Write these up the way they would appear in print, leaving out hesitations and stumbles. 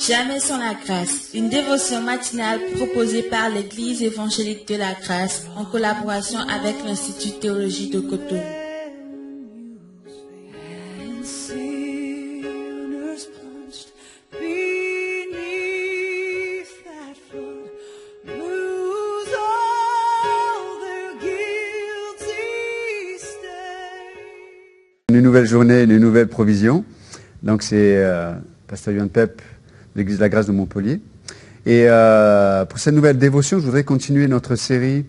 Jamais sans la grâce, une dévotion matinale proposée par l'Église évangélique de la grâce en collaboration avec l'Institut théologie de Cotonou. Une nouvelle journée, une nouvelle provision. Donc c'est Pasteur Yohan Pep de l'Église de la Grâce de Montpellier. Et pour cette nouvelle dévotion, je voudrais continuer notre série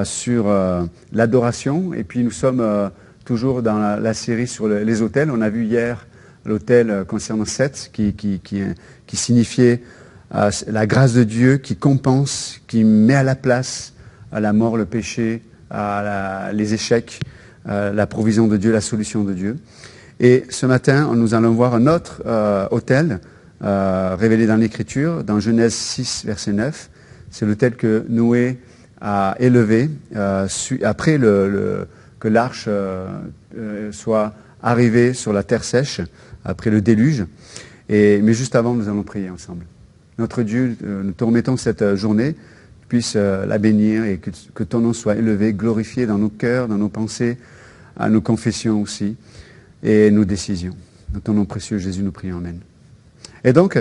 sur l'adoration. Et puis nous sommes toujours dans la série sur les autels. On a vu hier l'autel concernant Seth qui signifiait la grâce de Dieu qui compense, qui met à la place la mort, le péché, les échecs, la provision de Dieu, la solution de Dieu. Et ce matin, nous allons voir un autre autel révélé dans l'Écriture, dans Genèse 6, verset 9. C'est l'autel que Noé a élevé après que l'arche soit arrivée sur la terre sèche, après le déluge. Mais juste avant, nous allons prier ensemble. Notre Dieu, nous te remettons cette journée, puisse la bénir et que ton nom soit élevé, glorifié dans nos cœurs, dans nos pensées, à nos confessions aussi, et nos décisions. Dans ton nom précieux, Jésus, nous prions. Amen. Et donc,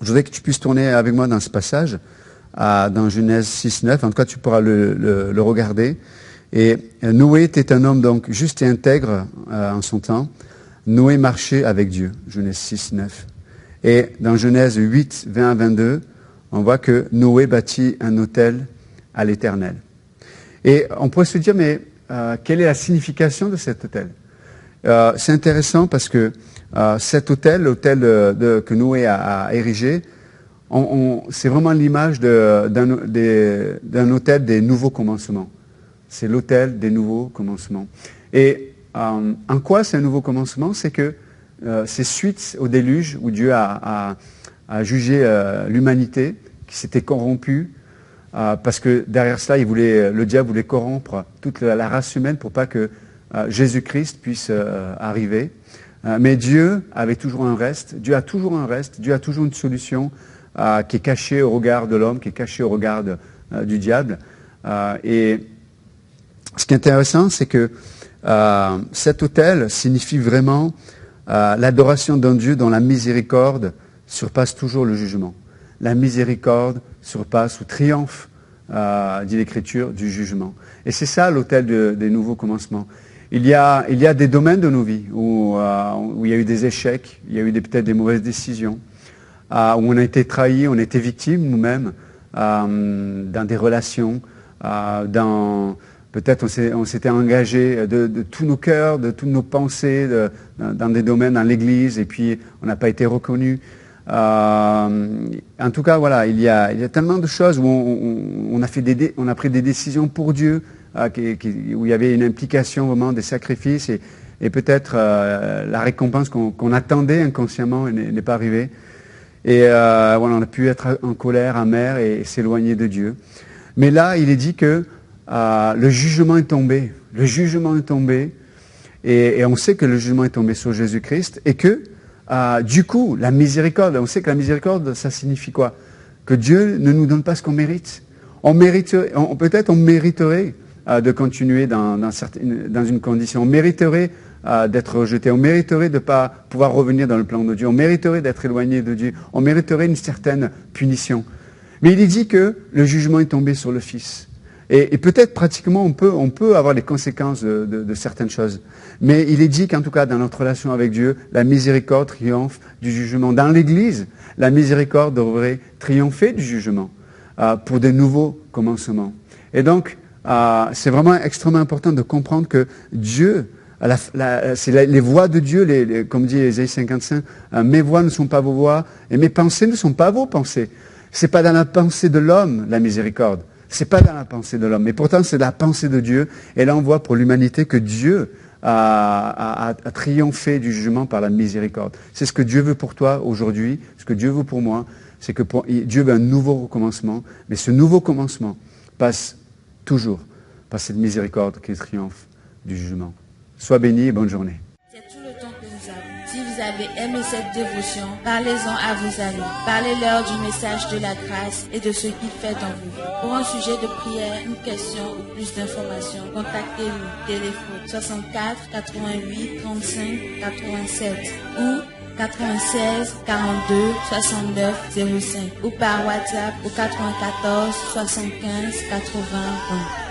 je voudrais que tu puisses tourner avec moi dans ce passage, dans Genèse 6, 9. En tout cas, tu pourras le regarder. Et Noé était un homme donc juste et intègre en son temps. Noé marchait avec Dieu. Genèse 6, 9. Et dans Genèse 8, 20 à 22, on voit que Noé bâtit un autel à l'Éternel. Et on pourrait se dire, mais quelle est la signification de cet autel ? C'est intéressant parce que cet autel, l'autel que Noé a érigé, c'est vraiment l'image d'un autel des nouveaux commencements. C'est l'autel des nouveaux commencements. Et en quoi c'est un nouveau commencement ? C'est que c'est suite au déluge où Dieu a jugé l'humanité qui s'était corrompue, parce que derrière cela, le diable voulait corrompre toute la race humaine pour pas que Jésus-Christ puisse arriver. Mais Dieu avait toujours un reste. Dieu a toujours un reste. Dieu a toujours une solution qui est cachée au regard de l'homme, qui est cachée au regard du diable. Et ce qui est intéressant, c'est que cet autel signifie vraiment l'adoration d'un Dieu dont la miséricorde surpasse toujours le jugement. La miséricorde surpasse ou triomphe, dit l'Écriture, du jugement. Et c'est ça l'autel des nouveaux commencements. Il y a des domaines de nos vies où il y a eu des échecs, il y a eu peut-être des mauvaises décisions, où on a été trahi, on a été victime nous-mêmes, dans des relations, peut-être on s'était engagé de tous nos cœurs, de toutes nos pensées, dans des domaines, dans l'Église, et puis on n'a pas été reconnu. En tout cas, voilà, il y a tellement de choses où on a pris des décisions pour Dieu, où il y avait une implication vraiment des sacrifices et peut-être la récompense qu'on attendait inconsciemment n'est pas arrivée. Et voilà, on a pu être en colère, amer et s'éloigner de Dieu. Mais là, il est dit que le jugement est tombé. Le jugement est tombé. Et on sait que le jugement est tombé sur Jésus-Christ et que du coup, la miséricorde, on sait que la miséricorde, ça signifie quoi ? Que Dieu ne nous donne pas ce qu'on mérite. Peut-être on mériterait de continuer dans une condition. On mériterait d'être rejeté. On mériterait de ne pas pouvoir revenir dans le plan de Dieu. On mériterait d'être éloigné de Dieu. On mériterait une certaine punition. Mais il est dit que le jugement est tombé sur le Fils. Et peut-être pratiquement on peut avoir les conséquences de certaines choses. Mais il est dit qu'en tout cas dans notre relation avec Dieu, la miséricorde triomphe du jugement. Dans l'Église, la miséricorde devrait triompher du jugement pour de nouveaux commencements. Et donc, c'est vraiment extrêmement important de comprendre que Dieu, c'est les voies de Dieu, comme dit Ésaïe 55, mes voies ne sont pas vos voies et mes pensées ne sont pas vos pensées. C'est pas dans la pensée de l'homme la miséricorde. C'est pas dans la pensée de l'homme, mais pourtant c'est la pensée de Dieu. Et là on voit pour l'humanité que Dieu a triomphé du jugement par la miséricorde. C'est ce que Dieu veut pour toi aujourd'hui, ce que Dieu veut pour moi, c'est que Dieu veut un nouveau recommencement, mais ce nouveau commencement passe toujours par cette miséricorde qui triomphe du jugement. Sois béni et bonne journée. C'est tout le temps que nous avons. Si vous avez aimé cette dévotion, parlez-en à vos amis. Parlez-leur du message de la grâce et de ce qu'il fait en vous. Pour un sujet de prière, une question ou plus d'informations, contactez-nous. Téléphone 64 88 35 87 ou 96 42 69 05 ou par WhatsApp au 94 75 80 20.